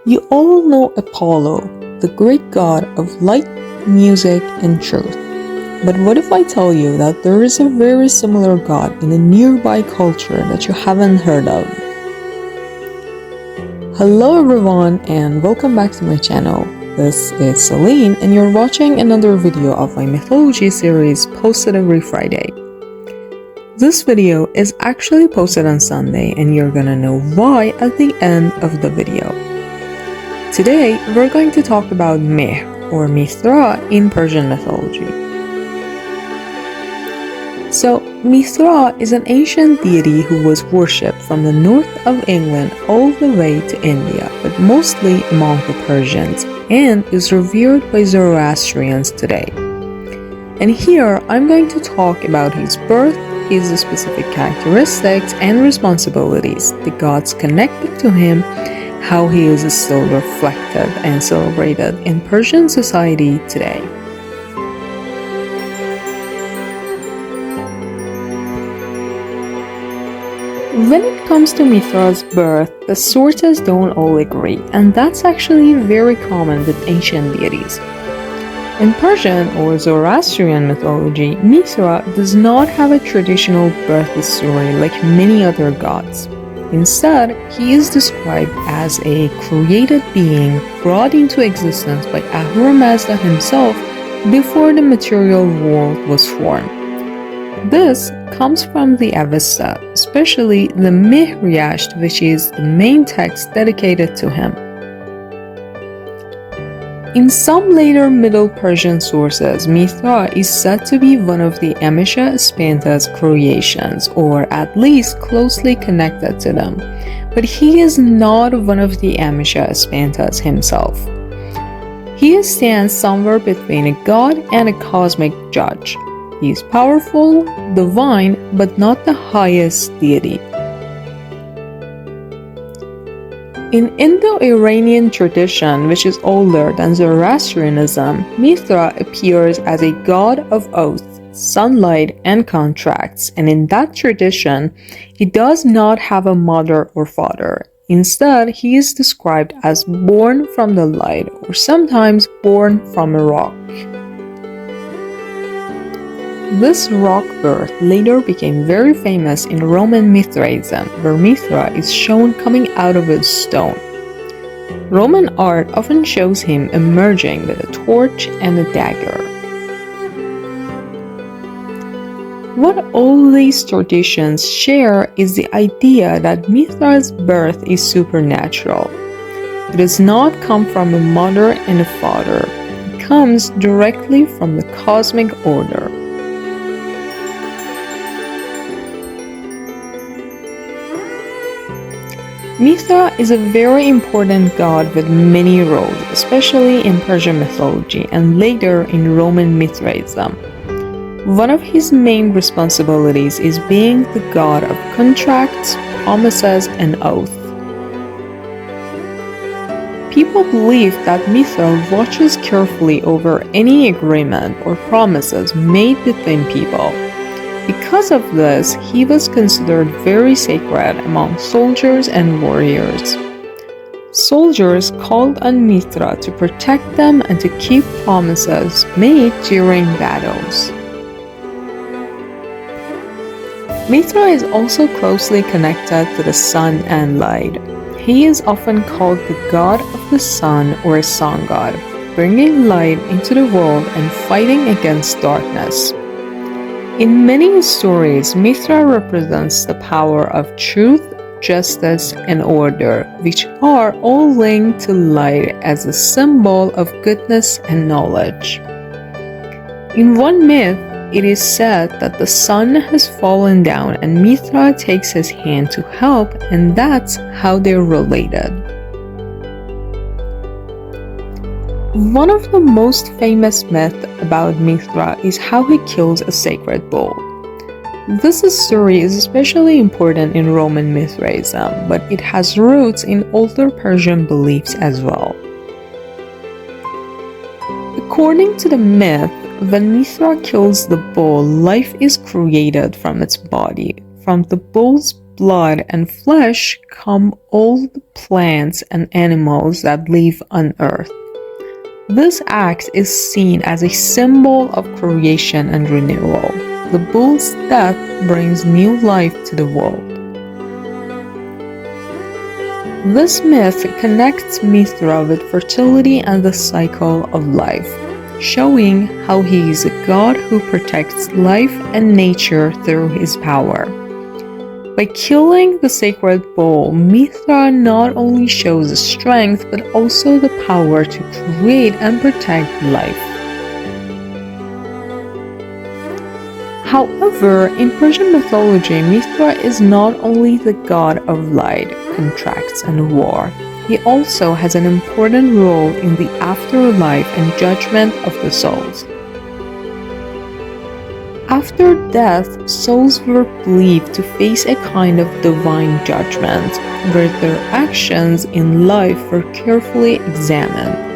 You all know Apollo, the Greek god of light, music, and truth. But what if I tell you that there is a very similar god in a nearby culture that you haven't heard of? Hello everyone and welcome back to my channel. This is Selene and you're watching another video of my mythology series posted every Friday. This video is actually posted on Sunday and you're gonna know why at the end of the video. Today we're going to talk about Mehr or Mithra in Persian mythology. So, Mithra is an ancient deity who was worshipped from the north of England all the way to India, but mostly among the Persians, and is revered by Zoroastrians today. And here, I'm going to talk about his birth, his specific characteristics and responsibilities, the gods connected to him, how he is still reflected and celebrated in Persian society today. When it comes to Mithra's birth, the sources don't all agree, and that's actually very common with ancient deities. In Persian or Zoroastrian mythology, Mithra does not have a traditional birth story like many other gods. Instead, he is described as a created being brought into existence by Ahura Mazda himself before the material world was formed. This comes from the Avesta, especially the Mehregan, which is the main text dedicated to him. In some later Middle Persian sources, Mithra is said to be one of the Amesha-Spanta's creations, or at least closely connected to them, but he is not one of the Amesha-Spantas himself. He stands somewhere between a god and a cosmic judge. He is powerful, divine, but not the highest deity. In Indo-Iranian tradition, which is older than Zoroastrianism, Mithra appears as a god of oath, sunlight, and contracts, and in that tradition, he does not have a mother or father. Instead, he is described as born from the light, or sometimes born from a rock. This rock birth later became very famous in Roman Mithraism, where Mithra is shown coming out of a stone. Roman art often shows him emerging with a torch and a dagger. What all these traditions share is the idea that Mithra's birth is supernatural. It does not come from a mother and a father. It comes directly from the cosmic order. Mithra is a very important god with many roles, especially in Persian mythology and later in Roman Mithraism. One of his main responsibilities is being the god of contracts, promises, and oath. People believe that Mithra watches carefully over any agreement or promises made between people. Because of this, he was considered very sacred among soldiers and warriors. Soldiers called on Mithra to protect them and to keep promises made during battles. Mithra is also closely connected to the sun and light. He is often called the god of the sun or a sun god, bringing light into the world and fighting against darkness. In many stories, Mithra represents the power of truth, justice, and order, which are all linked to light as a symbol of goodness and knowledge. In one myth, it is said that the sun has fallen down and Mithra takes his hand to help, and that's how they're related. One of the most famous myths about Mithra is how he kills a sacred bull. This story is especially important in Roman Mithraism, but it has roots in older Persian beliefs as well. According to the myth, when Mithra kills the bull, life is created from its body. From the bull's blood and flesh come all the plants and animals that live on earth. This act is seen as a symbol of creation and renewal. The bull's death brings new life to the world. This myth connects Mithra with fertility and the cycle of life, showing how he is a god who protects life and nature through his power. By killing the sacred bull, Mithra not only shows strength but also the power to create and protect life. However, in Persian mythology, Mithra is not only the god of light, contracts, and war. He also has an important role in the afterlife and judgment of the souls. After death, souls were believed to face a kind of divine judgment, where their actions in life were carefully examined.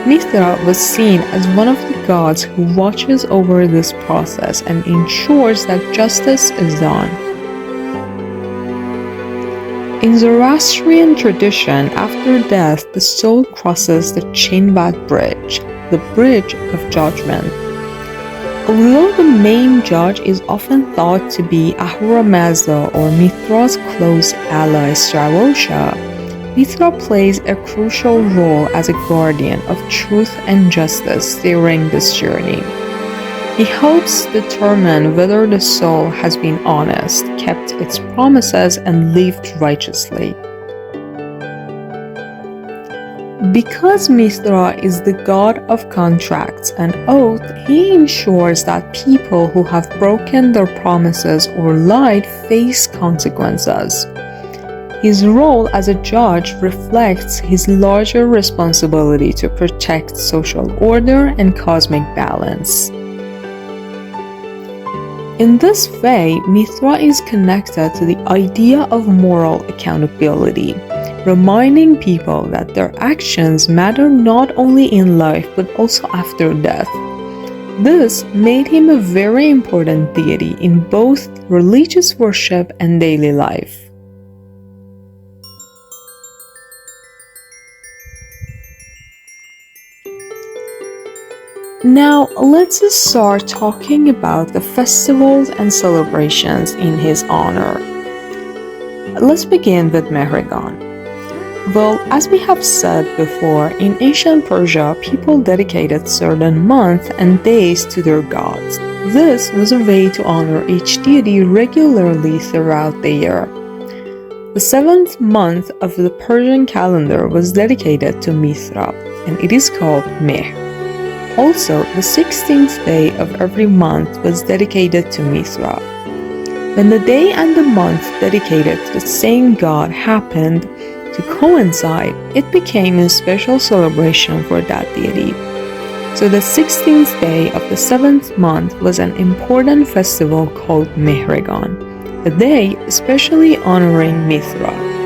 Mithra was seen as one of the gods who watches over this process and ensures that justice is done. In Zoroastrian tradition, after death, the soul crosses the Chinvat Bridge, the bridge of judgment. Although the main judge is often thought to be Ahura Mazda or Mithra's close ally Stravosha, Mithra plays a crucial role as a guardian of truth and justice during this journey. He helps determine whether the soul has been honest, kept its promises, and lived righteously. Because Mithra is the god of contracts and oath, he ensures that people who have broken their promises or lied face consequences. His role as a judge reflects his larger responsibility to protect social order and cosmic balance. In this way, Mithra is connected to the idea of moral accountability, reminding people that their actions matter not only in life but also after death. This made him a very important deity in both religious worship and daily life. Now, let's start talking about the festivals and celebrations in his honor. Let's begin with Mehregan. Well, as we have said before, in ancient Persia, people dedicated certain months and days to their gods. This was a way to honor each deity regularly throughout the year. The 7th month of the Persian calendar was dedicated to Mithra, and it is called Mehr. Also, the 16th day of every month was dedicated to Mithra. When the day and the month dedicated to the same god happened to coincide, it became a special celebration for that deity. So the 16th day of the 7th month was an important festival called Mehregan, a day especially honoring Mithra.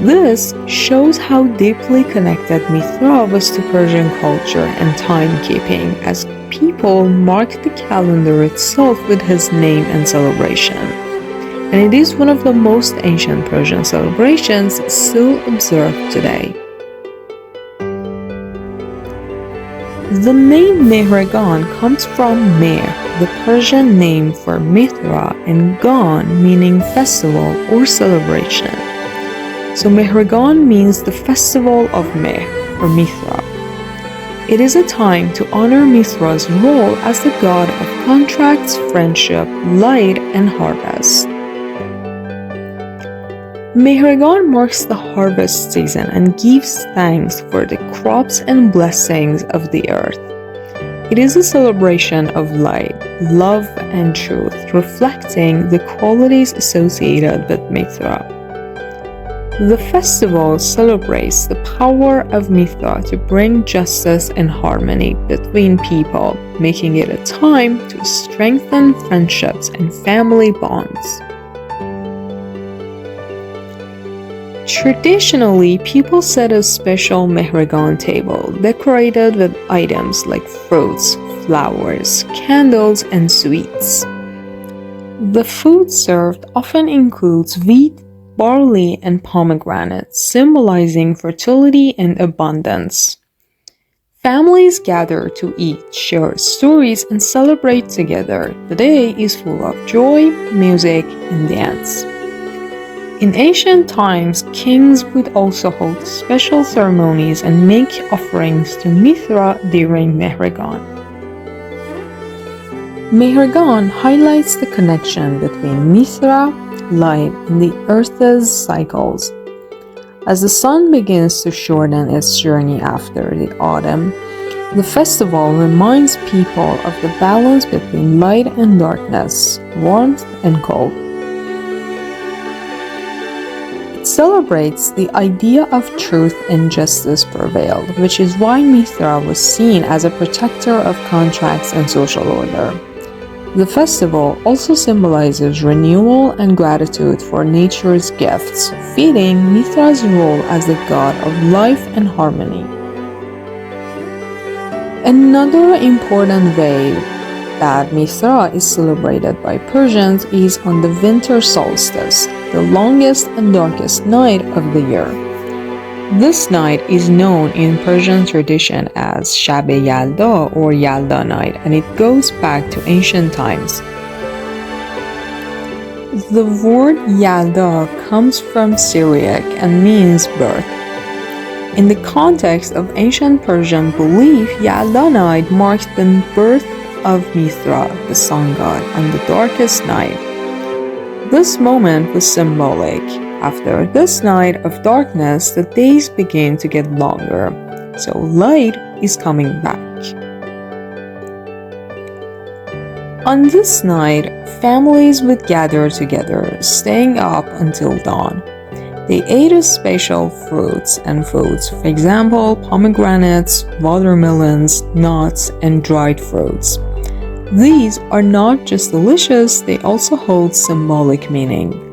This shows how deeply connected Mithra was to Persian culture and timekeeping, as people marked the calendar itself with his name and celebration. And it is one of the most ancient Persian celebrations still observed today. The name Mehregan comes from Mehr, the Persian name for Mithra, and Gan meaning festival or celebration. So Mehregan means the festival of Mehr, or Mithra. It is a time to honor Mithra's role as the god of contracts, friendship, light, and harvest. Mehregan marks the harvest season and gives thanks for the crops and blessings of the earth. It is a celebration of light, love, and truth, reflecting the qualities associated with Mithra. The festival celebrates the power of Mithra to bring justice and harmony between people, making it a time to strengthen friendships and family bonds. Traditionally, people set a special Mehregan table decorated with items like fruits, flowers, candles, and sweets. The food served often includes wheat, barley, and pomegranate, symbolizing fertility and abundance. Families gather to eat, share stories, and celebrate together. The day is full of joy, music, and dance. In ancient times, kings would also hold special ceremonies and make offerings to Mithra during Mehregan. Mehregan highlights the connection between Mithra, light, and the Earth's cycles. As the sun begins to shorten its journey after the autumn, the festival reminds people of the balance between light and darkness, warmth and cold. It celebrates the idea of truth and justice prevailed, which is why Mithra was seen as a protector of contracts and social order. The festival also symbolizes renewal and gratitude for nature's gifts, fitting Mithra's role as the god of life and harmony. Another important way that Mithra is celebrated by Persians is on the winter solstice, the longest and darkest night of the year. This night is known in Persian tradition as Shab-e-Yalda or Yalda night, and it goes back to ancient times. The word Yalda comes from Syriac and means birth. In the context of ancient Persian belief, Yalda night marked the birth of Mithra, the sun god, on the darkest night. This moment was symbolic. After this night of darkness, the days begin to get longer, so light is coming back. On this night, families would gather together, staying up until dawn. They ate special fruits and foods, for example, pomegranates, watermelons, nuts, and dried fruits. These are not just delicious, they also hold symbolic meaning.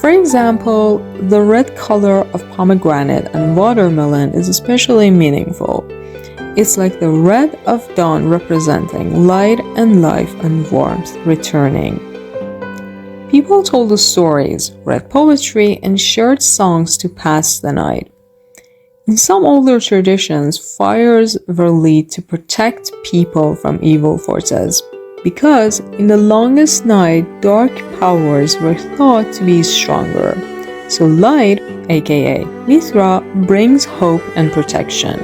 For example, the red color of pomegranate and watermelon is especially meaningful. It's like the red of dawn representing light and life and warmth returning. People told the stories, read poetry, and shared songs to pass the night. In some older traditions, fires were lit to protect people from evil forces, because in the longest night, dark powers were thought to be stronger. So light, aka Mithra, brings hope and protection.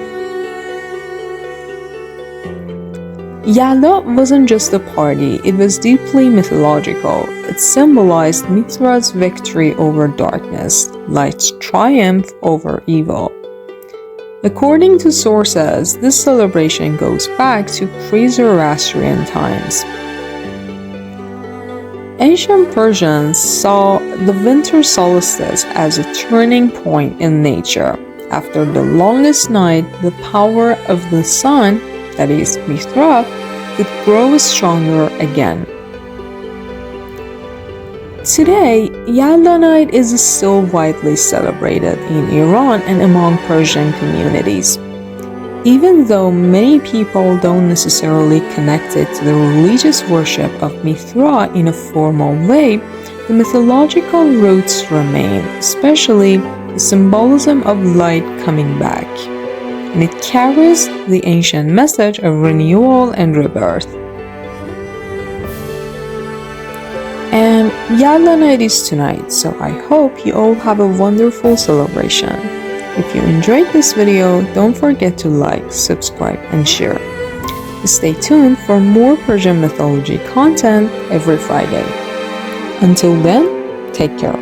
Yalda wasn't just a party, it was deeply mythological. It symbolized Mithra's victory over darkness, light's triumph over evil. According to sources, this celebration goes back to pre-Zoroastrian times. Ancient Persians saw the winter solstice as a turning point in nature. After the longest night, the power of the sun, that is Mithra, would grow stronger again. Today, Yalda night is still widely celebrated in Iran and among Persian communities. Even though many people don't necessarily connect it to the religious worship of Mithra in a formal way, the mythological roots remain, especially the symbolism of light coming back. And it carries the ancient message of renewal and rebirth. And Yalda night is tonight, so I hope you all have a wonderful celebration. If you enjoyed this video, don't forget to like, subscribe, and share. Stay tuned for more Persian mythology content every Friday. Until then, take care.